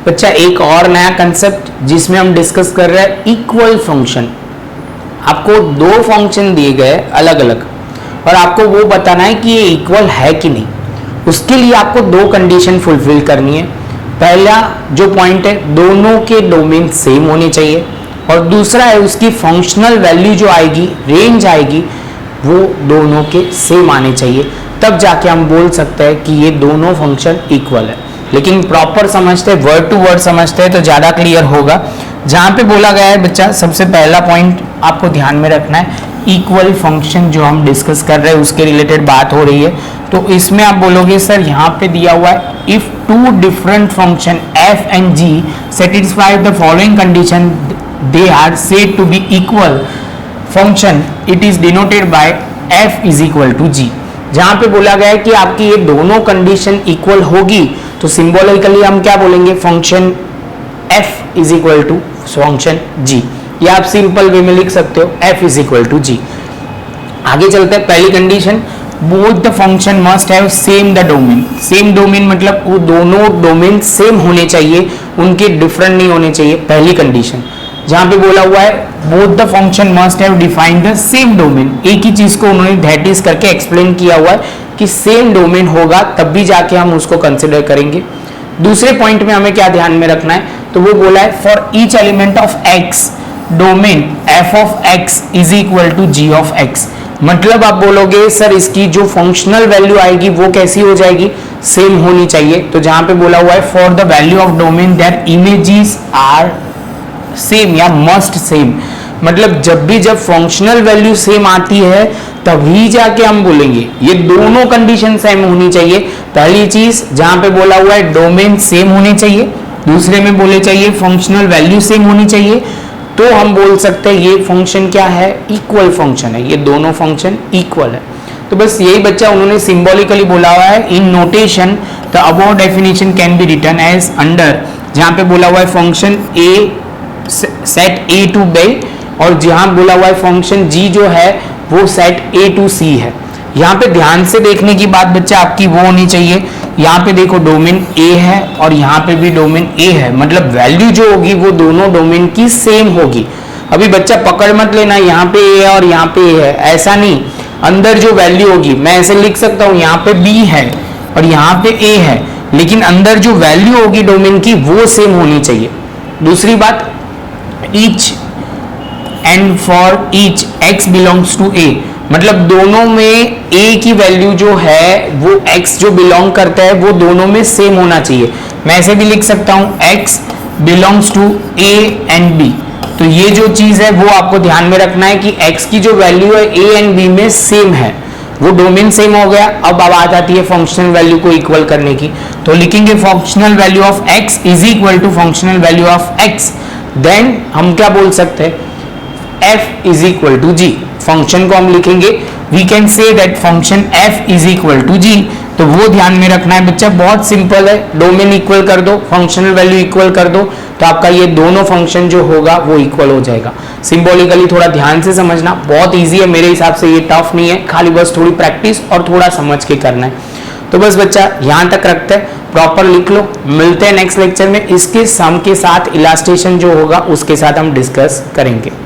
बच्चा एक और नया कंसेप्ट जिसमें हम डिस्कस कर रहे हैं इक्वल फंक्शन। आपको दो फंक्शन दिए गए अलग अलग और आपको वो बताना है कि ये इक्वल है कि नहीं। उसके लिए आपको दो कंडीशन फुलफिल करनी है। पहला जो पॉइंट है, दोनों के डोमेन सेम होने चाहिए, और दूसरा है उसकी फंक्शनल वैल्यू जो आएगी, रेंज आएगी, वो दोनों के सेम आने चाहिए। तब जाके हम बोल सकते हैं कि ये दोनों फंक्शन इक्वल है। लेकिन प्रॉपर समझते हैं, वर्ड टू वर्ड समझते हैं तो ज़्यादा क्लियर होगा। जहाँ पे बोला गया है बच्चा, सबसे पहला पॉइंट आपको ध्यान में रखना है, इक्वल फंक्शन जो हम डिस्कस कर रहे हैं उसके रिलेटेड बात हो रही है। तो इसमें आप बोलोगे सर यहाँ पे दिया हुआ है, if two different function f and g satisfy the following condition they are said to be equal function, it is denoted by f is equal to g। जहाँ पे बोला गया है कि आपकी ये दोनों कंडीशन इक्वल होगी तो सिंबॉलिकली हम क्या बोलेंगे, function f is equal to function g, या आप सिंपल वे में लिख सकते हो f is equal to g। आगे चलते हैं, पहली condition, both the function must have same the domain. Same domain मतलब वो दोनों डोमेन सेम होने चाहिए, उनके डिफरेंट नहीं होने चाहिए, पहली कंडीशन। जहां पे बोला हुआ है both the function must have defined the same domain, एक ही चीज को उन्होंने दैट इज करके एक्सप्लेन किया हुआ है कि सेम डोमेन होगा तब भी जाके हम उसको कंसिडर करेंगे। दूसरे पॉइंट में हमें क्या ध्यान में रखना है, तो वो बोला है for each element of x domain f of x is equal to g of x। मतलब आप बोलोगे सर इसकी जो फंक्शनल वैल्यू आएगी वो कैसी हो जाएगी, सेम होनी चाहिए। तो जहां पे बोला हुआ है for the value of domain that images are same या मस्ट सेम, मतलब जब फंक्शनल वैल्यू सेम आती है तभी जाके हम बोलेंगे ये दोनों कंडीशन सेम होनी चाहिए। पहली चीज जहां पे बोला हुआ है डोमेन सेम होने चाहिए, दूसरे में बोले चाहिए फंक्शनल वैल्यू सेम होनी चाहिए, तो हम बोल सकते हैं ये फंक्शन क्या है, इक्वल फंक्शन है, ये दोनों फंक्शन इक्वल है। तो बस यही बच्चा उन्होंने सिंबॉलिकली बोला हुआ है, in notation the above definition can be written as under. जहां पे बोला हुआ है function A set A to B, और जहां बोला हुआ है फंक्शन g जो है वो सेट ए टू सी है। यहाँ पे ध्यान से देखने की बात बच्चा आपकी वो होनी चाहिए, यहाँ पे देखो डोमेन A है और यहाँ पे भी डोमेन A है, मतलब वैल्यू जो होगी वो दोनों डोमेन की सेम होगी। अभी बच्चा पकड़ मत लेना यहाँ पे A है और यहाँ पे A है, ऐसा नहीं। अंदर जो वैल्यू होगी मैं ऐसे लिख सकता हूँ, यहाँ पे B है और यहाँ पे A है, लेकिन अंदर जो वैल्यू होगी डोमेन की वो सेम होनी चाहिए। दूसरी बात, each and for each x belongs to A, मतलब दोनों में a की वैल्यू जो है वो x जो बिलोंग करता है वो दोनों में सेम होना चाहिए। मैं ऐसे भी लिख सकता हूं x belongs to a and b। तो ये जो चीज है वो आपको ध्यान में रखना है कि x की जो वैल्यू है a एंड b में सेम है, वो डोमेन सेम हो गया। अब आ जाती है फंक्शनल वैल्यू को इक्वल करने की, तो लिखेंगे functional value of x is equal to functional value of x। Then हम क्या बोल सकते हैं, f is equal to g। Function को हम लिखेंगे, we can say that function f is equal to g। तो वो ध्यान में रखना है बच्चा, बहुत सिंपल है, डोमेन इक्वल कर दो, फंक्शनल वैल्यू इक्वल कर दो, तो आपका ये दोनों फंक्शन जो होगा वो इक्वल हो जाएगा। सिंबॉलिकली थोड़ा ध्यान से समझना, बहुत इजी है, मेरे हिसाब से ये टफ नहीं है, खाली बस थोड़ी प्रैक्टिस और थोड़ा समझ के करना है। तो बस बच्चा यहाँ तक रखते हैं, प्रॉपर लिख लो। मिलते हैं नेक्स्ट लेक्चर में, इसके सम के साथ इलास्ट्रेशन जो होगा उसके साथ हम डिस्कस करेंगे।